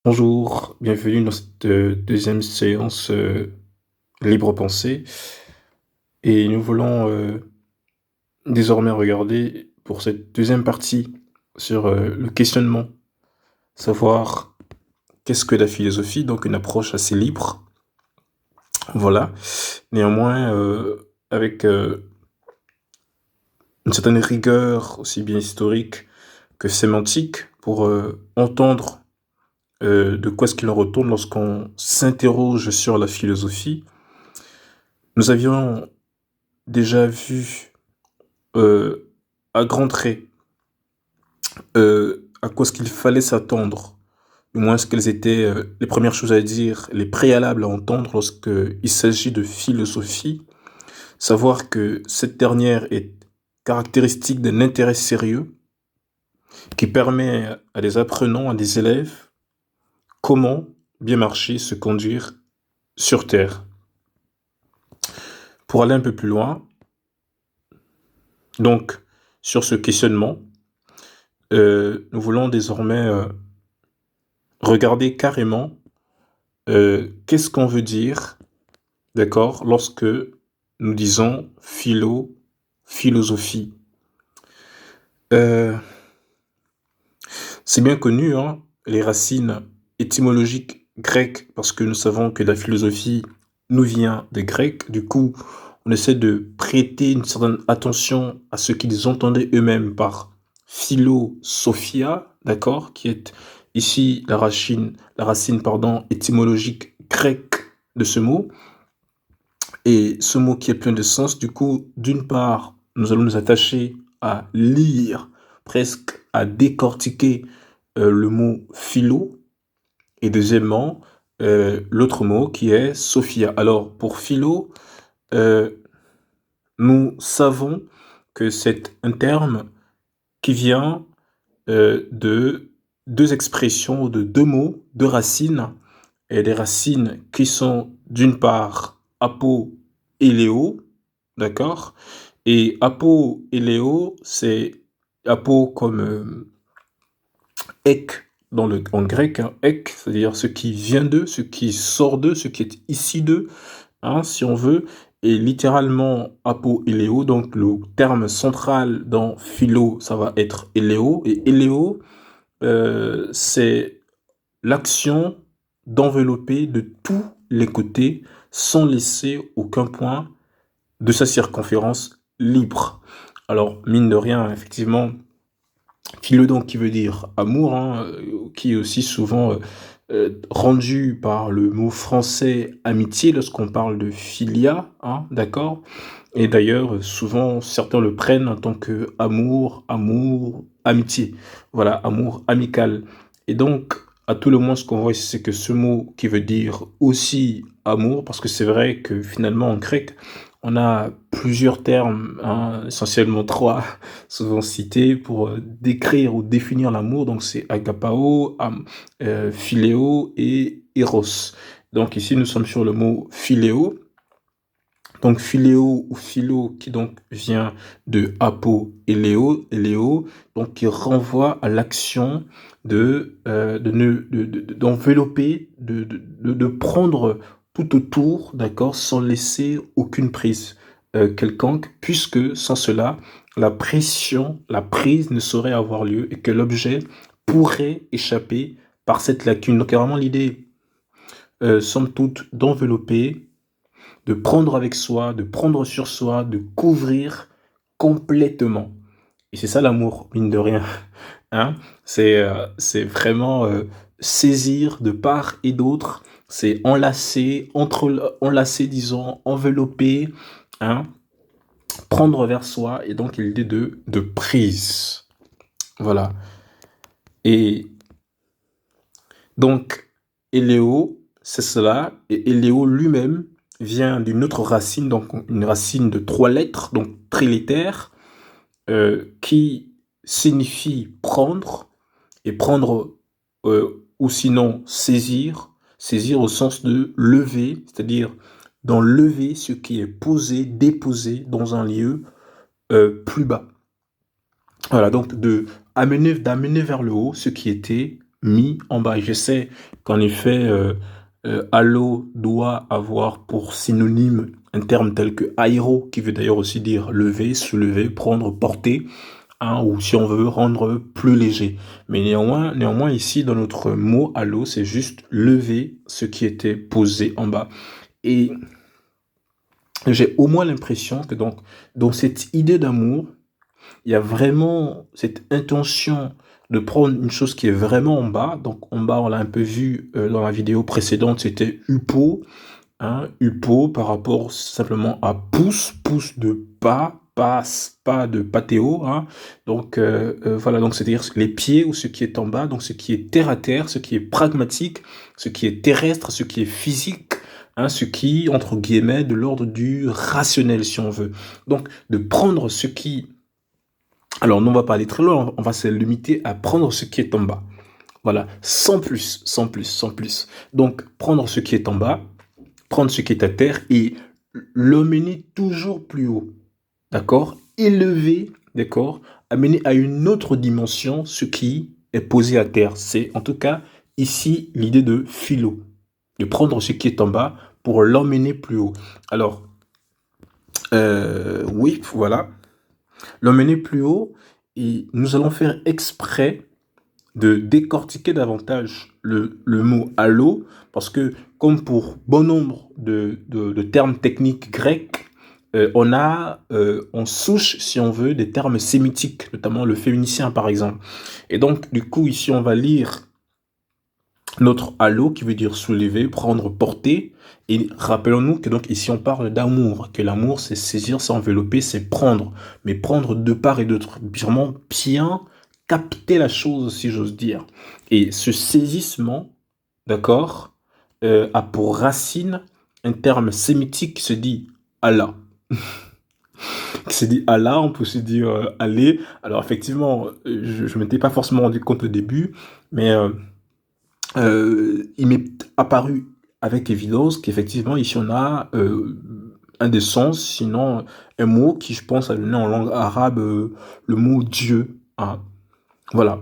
Bonjour, bienvenue dans cette deuxième séance Libre Pensée. Et nous voulons désormais regarder pour cette deuxième partie sur le questionnement, savoir qu'est-ce que la philosophie, donc une approche assez libre. Voilà, néanmoins avec une certaine rigueur aussi bien historique que sémantique pour entendre de quoi est-ce qu'il en retourne lorsqu'on s'interroge sur la philosophie. Nous avions déjà vu à grands traits à quoi est-ce qu'il fallait s'attendre, du moins ce quelles étaient les premières choses à dire, les préalables à entendre lorsqu'il s'agit de philosophie, savoir que cette dernière est caractéristique d'un intérêt sérieux qui permet à des apprenants, à des élèves, comment bien marcher, se conduire sur Terre. Pour aller un peu plus loin, donc sur ce questionnement, nous voulons désormais regarder carrément qu'est-ce qu'on veut dire, d'accord, lorsque nous disons philosophie. C'est bien connu, hein, les racines étymologiques grecques, parce que nous savons que la philosophie nous vient des Grecs. Du coup, on essaie de prêter une certaine attention à ce qu'ils entendaient eux-mêmes par philosophia, d'accord, qui est ici la racine étymologique grecque de ce mot. Et ce mot qui est plein de sens, du coup, d'une part, nous allons nous attacher à lire, presque à décortiquer le mot philo, et deuxièmement, l'autre mot qui est sophia. Alors, pour philo, euh, nous savons que c'est un terme qui vient de deux expressions, de deux mots, deux racines, et des racines qui sont d'une part apo et léo, d'accord? Et apo et léo, c'est apo comme ek en grec, hein, ek, c'est-à-dire ce qui vient d'eux, ce qui sort d'eux, ce qui est ici d'eux, hein, si on veut, et littéralement apo éléo, donc le terme central dans philo, ça va être éléo, et éléo, c'est l'action d'envelopper de tous les côtés sans laisser aucun point de sa circonférence libre. Alors, mine de rien, effectivement, philo donc qui veut dire amour, hein, qui est aussi souvent rendu par le mot français amitié lorsqu'on parle de philia, hein, d'accord? Et d'ailleurs, souvent, certains le prennent en tant que amour, amitié. Voilà, amour amical. Et donc, à tout le moins, ce qu'on voit ici, c'est que ce mot qui veut dire aussi amour, parce que c'est vrai que finalement, en grec, on a plusieurs termes, hein, essentiellement trois, souvent cités pour décrire ou définir l'amour. Donc, c'est agapao, philéo et eros. Donc, ici, nous sommes sur le mot philéo. Donc philéo ou philo qui donc vient de apo et léo, donc qui renvoie à l'action d'envelopper, de prendre tout autour, d'accord, sans laisser aucune prise quelconque, puisque sans cela, la pression, la prise ne saurait avoir lieu et que l'objet pourrait échapper par cette lacune. Donc il y a vraiment l'idée, somme toute, d'envelopper, de prendre avec soi, de prendre sur soi, de couvrir complètement. Et c'est ça l'amour, mine de rien. Hein, c'est vraiment saisir de part et d'autre, c'est enlacer, disons, envelopper, hein, prendre vers soi, et donc l'idée de prise. Voilà. Et donc, Éléo, c'est cela, et Éléo lui-même vient d'une autre racine, donc une racine de 3 lettres, donc trilitère, qui signifie prendre, et prendre, ou sinon saisir, saisir au sens de lever, c'est-à-dire d'enlever ce qui est posé, déposé dans un lieu plus bas. Voilà, donc d'amener vers le haut ce qui était mis en bas. Et je sais qu'en effet, allo doit avoir pour synonyme un terme tel que aéro, qui veut d'ailleurs aussi dire lever, soulever, prendre, porter, hein, ou si on veut rendre plus léger. Mais néanmoins ici, dans notre mot allo, c'est juste lever ce qui était posé en bas. Et j'ai au moins l'impression que donc, dans cette idée d'amour, il y a vraiment cette intention de prendre une chose qui est vraiment en bas. Donc en bas, on l'a un peu vu dans la vidéo précédente, c'était Upo, hein, Upo par rapport simplement à pouce, pouce de pas, passe, pas de patéo, hein. Donc voilà, donc c'est-à-dire les pieds ou ce qui est en bas, donc ce qui est terre à terre, ce qui est pragmatique, ce qui est terrestre, ce qui est physique, hein, ce qui, entre guillemets, de l'ordre du rationnel, si on veut. Donc de prendre ce qui... Alors, on va pas aller très loin, on va se limiter à prendre ce qui est en bas. Voilà, sans plus, sans plus, sans plus. Donc, prendre ce qui est en bas, prendre ce qui est à terre et l'emmener toujours plus haut. D'accord? Élever, d'accord? Amener à une autre dimension ce qui est posé à terre. C'est en tout cas ici l'idée de philo. De prendre ce qui est en bas pour l'emmener plus haut. Alors, oui, voilà. L'emmener plus haut et nous allons faire exprès de décortiquer davantage le mot allo, parce que comme pour bon nombre de termes techniques grecs, on a en souche, si on veut, des termes sémitiques, notamment le féminicien par exemple. Et donc, du coup, ici, on va lire notre allo, qui veut dire soulever, prendre, porter. Et rappelons-nous que donc ici, on parle d'amour, que l'amour, c'est saisir, c'est envelopper, c'est prendre. Mais prendre de part et d'autre, vraiment bien capter la chose, si j'ose dire. Et ce saisissement, d'accord, a pour racine un terme sémitique qui se dit Allah. Qui se dit Allah, on peut se dire aller. Alors effectivement, je ne m'étais pas forcément rendu compte au début, mais il m'est apparu avec évidence qu'effectivement, ici, on a un des sens, sinon un mot qui, je pense, a donné en langue arabe le mot Dieu. Hein. Voilà.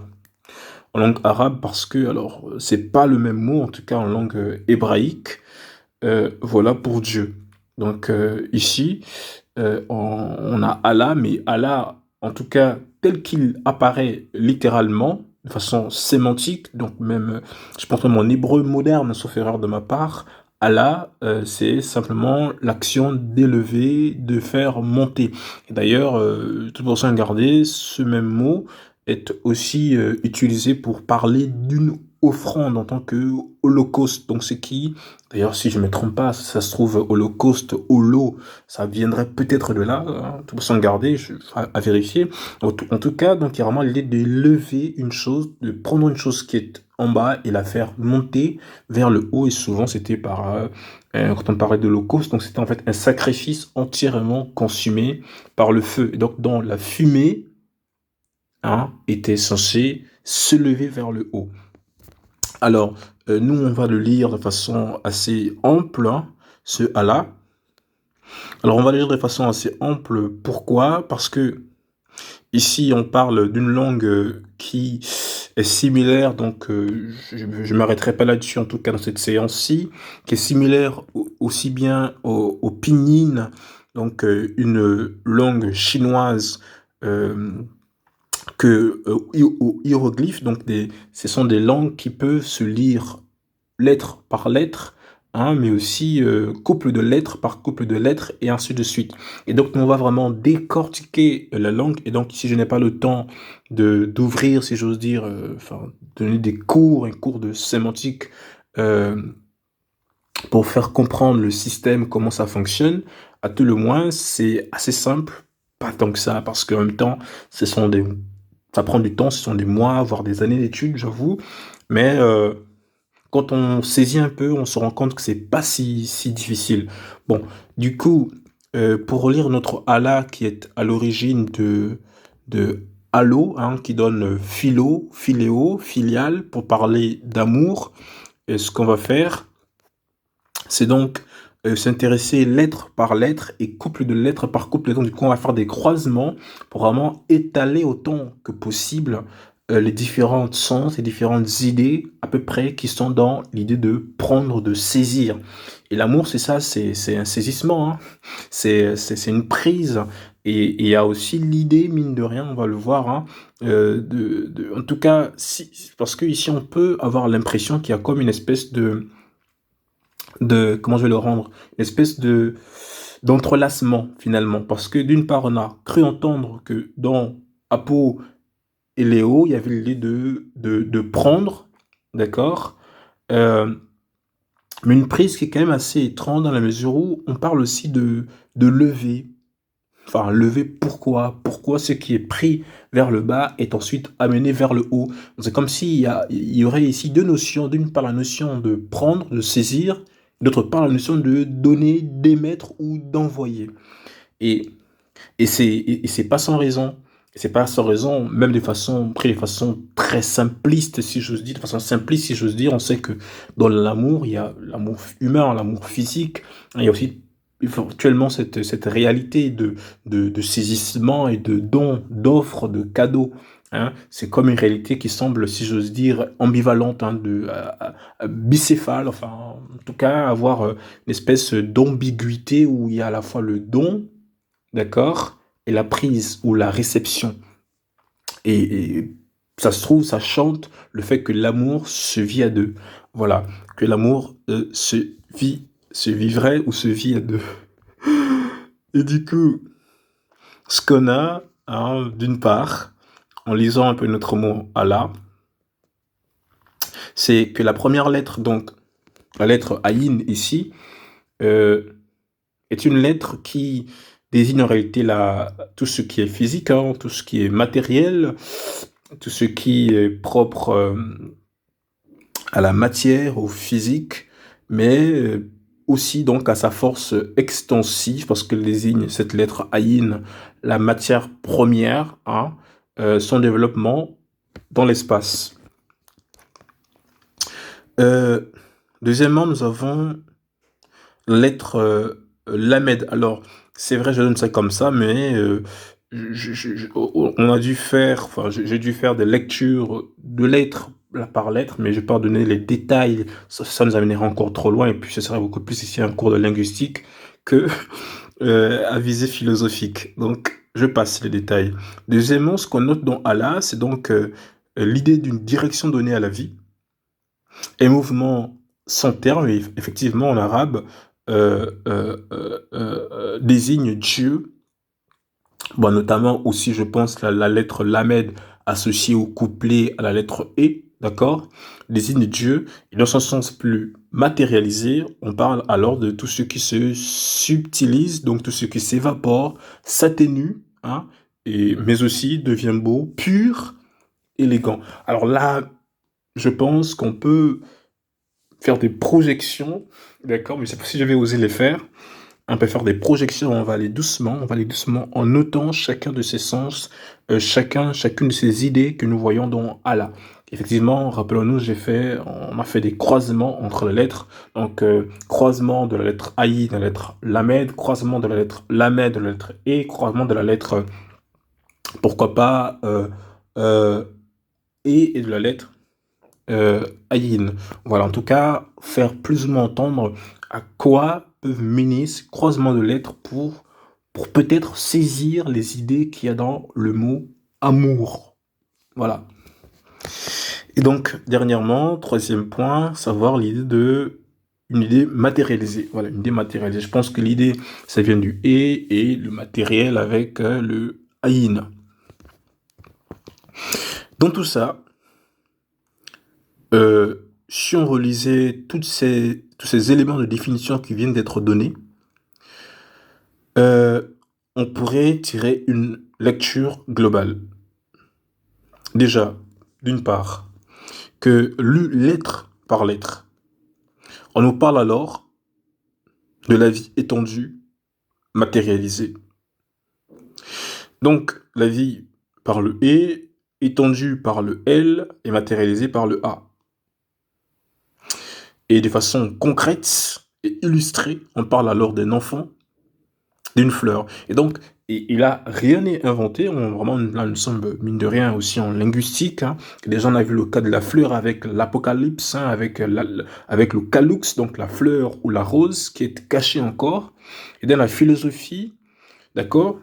En langue arabe, parce que, alors, c'est pas le même mot, en tout cas en langue hébraïque, voilà, pour Dieu. Donc, ici, on a Allah, mais Allah, en tout cas, tel qu'il apparaît littéralement, de façon sémantique, donc même, je pense même en hébreu moderne, sauf erreur de ma part, Allah, c'est simplement l'action d'élever, de faire monter. Et d'ailleurs, toute personne gardée, ce même mot est aussi utilisé pour parler d'une offrande en tant que holocauste. Donc, ce qui, d'ailleurs, si je ne me trompe pas, ça se trouve, holocauste, holo, ça viendrait peut-être de là, hein, tout sans garder, à vérifier. En tout cas, donc il y a vraiment l'idée de lever une chose, de prendre une chose qui est en bas et la faire monter vers le haut. Et souvent, c'était par, quand on parlait de l'Holocauste, donc c'était en fait un sacrifice entièrement consumé par le feu. Et donc, dans la fumée, hein, était censé se lever vers le haut. Alors, nous, on va le lire de façon assez ample, hein, ce Allah. Alors, on va le lire de façon assez ample. Pourquoi? Parce que ici, on parle d'une langue qui est similaire, donc je ne m'arrêterai pas là-dessus, en tout cas dans cette séance-ci, qui est similaire aussi bien au pinyin, donc une langue chinoise, que aux hiéroglyphes, donc ce sont des langues qui peuvent se lire lettre par lettre, hein, mais aussi couple de lettres par couple de lettres, et ainsi de suite. Et donc, on va vraiment décortiquer la langue. Et donc, si je n'ai pas le temps d'ouvrir, si j'ose dire, enfin, donner des cours, un cours de sémantique euh, pour faire comprendre le système, comment ça fonctionne, à tout le moins, c'est assez simple, pas tant que ça, parce qu'en même temps, ça prend du temps, ce sont des mois, voire des années d'études, j'avoue, mais quand on saisit un peu, on se rend compte que c'est pas si difficile. Bon, du coup, pour relire notre Allah qui est à l'origine de allo, hein, qui donne philo, philéo, filial, pour parler d'amour, et ce qu'on va faire, c'est donc s'intéresser lettre par lettre et couple de lettres par couple. Donc, du coup, on va faire des croisements pour vraiment étaler autant que possible les différents sens, les différentes idées à peu près qui sont dans l'idée de prendre, de saisir. Et l'amour, c'est ça, c'est un saisissement, hein. C'est une prise. Et il y a aussi l'idée, mine de rien, on va le voir, hein, en tout cas, parce que ici on peut avoir l'impression qu'il y a comme une espèce comment je vais le rendre, une espèce d'entrelacement finalement, parce que d'une part on a cru entendre que dans Apo et Léo, il y avait l'idée de prendre, d'accord, euh, mais une prise qui est quand même assez étrange dans la mesure où on parle aussi de lever. Enfin, lever pourquoi? Pourquoi ce qui est pris vers le bas est ensuite amené vers le haut? C'est comme il y aurait ici deux notions. D'une part, la notion de prendre, de saisir. D'autre part, la notion de donner, d'émettre ou d'envoyer. Et, et c'est pas sans raison. C'est pas sans raison, même pris de façon très simpliste, si j'ose dire, de façon simpliste, si j'ose dire, on sait que dans l'amour, il y a l'amour humain, l'amour physique, il y a aussi actuellement cette réalité de saisissement et de dons, d'offres, de cadeaux. Hein. C'est comme une réalité qui semble, si j'ose dire, ambivalente, hein, bicéphale, enfin, en tout cas, avoir une espèce d'ambiguïté où il y a à la fois le don, d'accord, et la prise ou la réception. Et ça se trouve, ça chante le fait que l'amour se vit à deux. Voilà, que l'amour se vivrait ou se vit à deux. Et du coup, ce qu'on a, hein, d'une part, en lisant un peu notre mot Allah, c'est que la première lettre, donc la lettre Aïn ici, euh, est une lettre qui désigne en réalité tout ce qui est physique, hein, tout ce qui est matériel, tout ce qui est propre à la matière, au physique, mais aussi donc à sa force extensive, parce que désigne cette lettre Aïn, la matière première, hein, son développement dans l'espace. Euh, Deuxièmement, nous avons la lettre Lamed. Alors, c'est vrai, je donne ça comme ça, mais on a dû faire, enfin, j'ai dû faire des lectures de lettre par lettre, mais je vais pas donner les détails, ça nous amènerait encore trop loin, et puis ce serait beaucoup plus ici un cours de linguistique que à visée philosophique. Donc, je passe les détails. Deuxièmement, ce qu'on note dans Allah, c'est donc l'idée d'une direction donnée à la vie, un mouvement sans terme, et effectivement en arabe, désigne Dieu. Bon, notamment aussi, je pense, la lettre Lamed associée au couplet à la lettre E, d'accord, désigne Dieu. Et dans son sens plus matérialisé, on parle alors de tout ce qui se subtilise, donc tout ce qui s'évapore, s'atténue, hein, mais aussi devient beau, pur, élégant. Alors là, je pense qu'on peut faire des projections, d'accord, mais c'est pas si je vais oser les faire. On peut faire des projections, on va aller doucement en notant chacun de ces sens, chacune de ces idées que nous voyons dans Allah. Effectivement, rappelons-nous, on a fait des croisements entre les lettres, donc croisement de la lettre Aï, de la lettre Lamed, croisement de la lettre Lamed, de la lettre E, croisement de la lettre, pourquoi pas, et de la lettre Aïn. Voilà, en tout cas, faire plus ou moins entendre à quoi peuvent mener ces croisements de lettres pour peut-être saisir les idées qu'il y a dans le mot amour. Voilà. Et donc, dernièrement, troisième point, savoir une idée matérialisée. Voilà, une idée matérialisée. Je pense que l'idée, ça vient du et le matériel avec le aïn. Dans tout ça, si on relisait tous ces éléments de définition qui viennent d'être donnés, on pourrait tirer une lecture globale. Déjà, d'une part, que lu lettre par lettre, on nous parle alors de la vie étendue, matérialisée. Donc, la vie par le E, étendue par le L et matérialisée par le A. Et de façon concrète et illustrée, on parle alors d'un enfant, d'une fleur. Et donc, Et il a rien n'est inventé. Vraiment, là, nous sommes, mine de rien, aussi en linguistique. Hein. Déjà, on a vu le cas de la fleur avec l'Apocalypse, hein, avec le calux, donc la fleur ou la rose, qui est cachée encore. Et dans la philosophie, d'accord,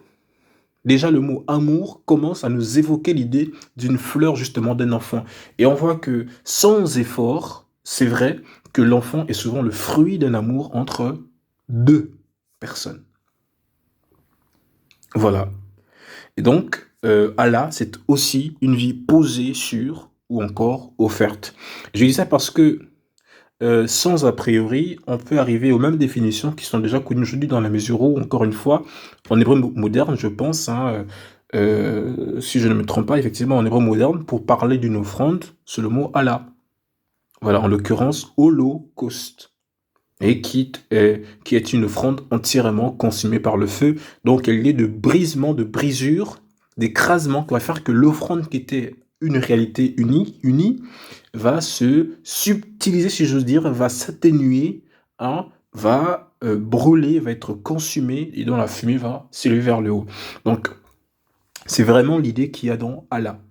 déjà le mot amour commence à nous évoquer l'idée d'une fleur, justement, d'un enfant. Et on voit que sans effort, c'est vrai que l'enfant est souvent le fruit d'un amour entre deux personnes. Voilà. Et donc, Allah, c'est aussi une vie posée sur ou encore offerte. Je dis ça parce que sans a priori, on peut arriver aux mêmes définitions qui sont déjà connues aujourd'hui dans la mesure où, encore une fois, en hébreu moderne, je pense, hein, si je ne me trompe pas, effectivement, en hébreu moderne, pour parler d'une offrande, c'est le mot Allah. Voilà, en l'occurrence, holocauste. Et qui est une offrande entièrement consumée par le feu. Donc, elle est de brisement, de brisure, d'écrasement, qui va faire que l'offrande qui était une réalité unie, va se subtiliser, si j'ose dire, va s'atténuer, hein, va brûler, va être consumée, et dont la fumée va s'élever vers le haut. Donc, c'est vraiment l'idée qu'il y a dans Allah.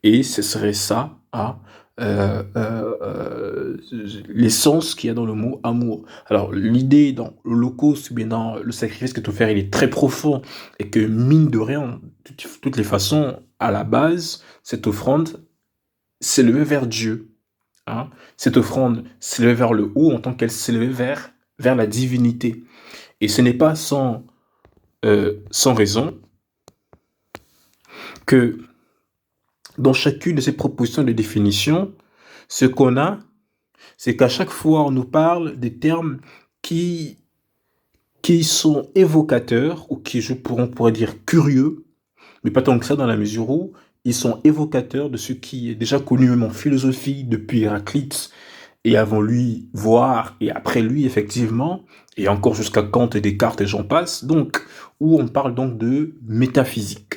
Et ce serait ça, hein, l'essence qu'il y a dans le mot amour. Alors, l'idée dans l'Holocauste, ou bien dans le sacrifice que tu offert, il est très profond, et que mine de rien, de toutes les façons, à la base, cette offrande s'élevait vers Dieu. Hein. Cette offrande s'élevait vers le haut en tant qu'elle s'élevait vers la divinité. Et ce n'est pas sans raison que dans chacune de ces propositions de définition, ce qu'on a, c'est qu'à chaque fois, on nous parle des termes qui, qui sont évocateurs, ou qui, on pourrait dire, curieux, mais pas tant que ça dans la mesure où ils sont évocateurs de ce qui est déjà connu même en philosophie depuis Héraclite, et avant lui, voire, et après lui, effectivement, et encore jusqu'à Kant et Descartes et j'en passe, donc, où on parle donc de métaphysique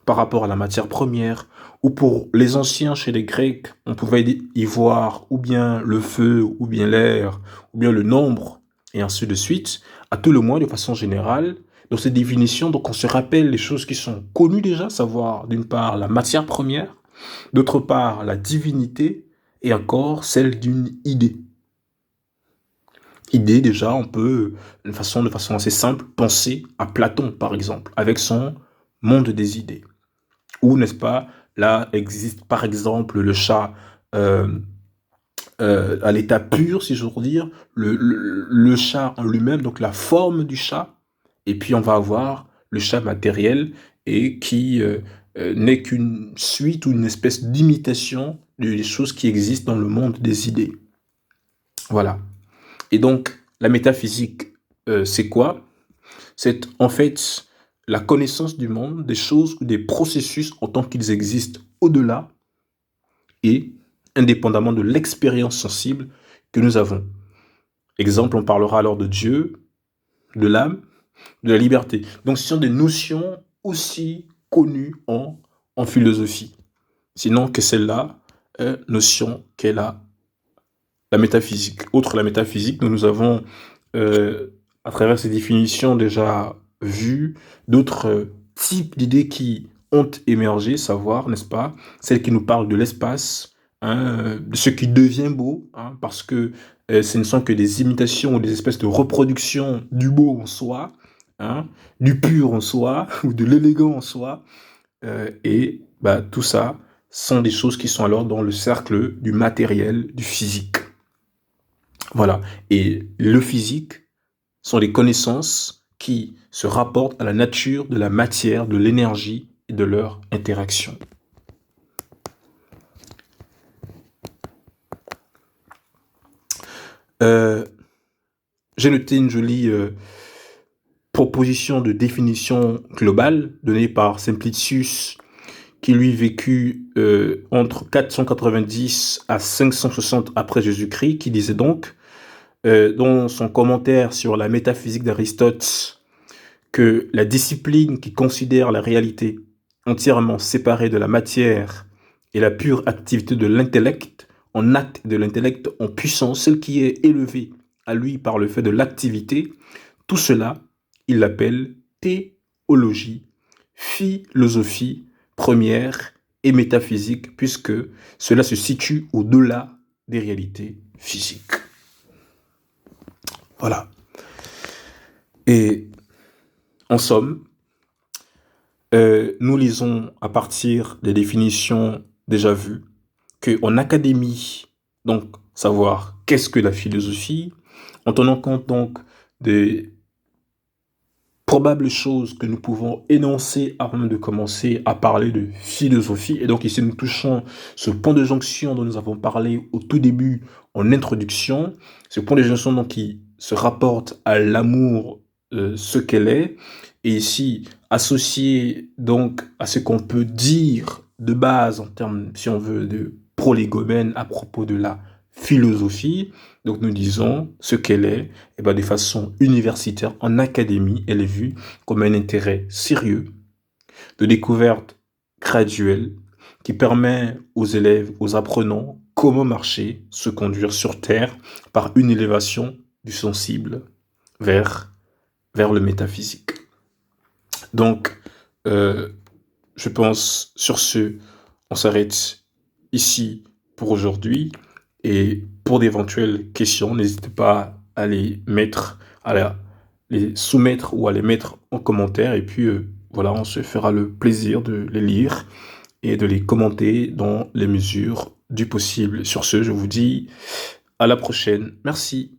par rapport à la matière première, ou pour les anciens chez les Grecs, on pouvait y voir ou bien le feu, ou bien l'air, ou bien le nombre, et ainsi de suite, à tout le moins de façon générale. Dans ces définitions, donc on se rappelle les choses qui sont connues déjà, savoir d'une part la matière première, d'autre part la divinité, et encore celle d'une idée. Idée déjà, on peut, de façon assez simple, penser à Platon, par exemple, avec son monde des idées. Ou, n'est-ce pas, là existe par exemple le chat euh, à l'état pur, si j'ose dire, le chat en lui-même, donc la forme du chat, et puis on va avoir le chat matériel, et qui n'est qu'une suite ou une espèce d'imitation des choses qui existent dans le monde des idées. Voilà. Et donc, la métaphysique, c'est quoi? C'est en fait la connaissance du monde, des choses ou des processus en tant qu'ils existent au-delà et indépendamment de l'expérience sensible que nous avons. Exemple, on parlera alors de Dieu, de l'âme, de la liberté. Donc, ce sont des notions aussi connues en philosophie. Sinon que celle-là, notion qu'est la métaphysique. Outre la métaphysique, nous avons, à travers ces définitions déjà vues, d'autres types d'idées qui ont émergé, savoir, n'est-ce pas, celles qui nous parlent de l'espace, hein, de ce qui devient beau, hein, parce que ce ne sont que des imitations ou des espèces de reproductions du beau en soi, hein, du pur en soi, ou de l'élégant en soi, et bah, tout ça sont des choses qui sont alors dans le cercle du matériel, du physique. Voilà. Et le physique sont les connaissances qui se rapportent à la nature de la matière, de l'énergie et de leur interaction. Euh, j'ai noté une jolie proposition de définition globale donnée par Simplicius, qui lui vécut entre 490 à 560 après Jésus-Christ, qui disait donc, dans son commentaire sur la métaphysique d'Aristote, que la discipline qui considère la réalité entièrement séparée de la matière et la pure activité de l'intellect, en acte de l'intellect en puissance, celle qui est élevée à lui par le fait de l'activité, tout cela, il l'appelle théologie. théologie, philosophie première et métaphysique, puisque cela se situe au-delà des réalités physiques. Voilà. Et en somme, nous lisons à partir des définitions déjà vues qu'en académie, donc savoir qu'est-ce que la philosophie, en tenant compte donc des probables choses que nous pouvons énoncer avant de commencer à parler de philosophie. Et donc ici, nous touchons ce point de jonction dont nous avons parlé au tout début en introduction, ce point de jonction donc qui se rapporte à l'amour, ce qu'elle est, et ici associé donc à ce qu'on peut dire de base en termes, si on veut, de prolégomène à propos de la philosophie. Donc nous disons ce qu'elle est, et bien de façon universitaire, en académie, elle est vue comme un intérêt sérieux de découverte graduelle qui permet aux élèves, aux apprenants, comment marcher, se conduire sur Terre par une élévation du sensible vers le métaphysique. Donc, je pense, sur ce, on s'arrête ici pour aujourd'hui. Et pour d'éventuelles questions, n'hésitez pas à les mettre, les soumettre ou à les mettre en commentaire. Et puis, voilà, on se fera le plaisir de les lire et de les commenter dans les mesures du possible. Sur ce, je vous dis à la prochaine. Merci.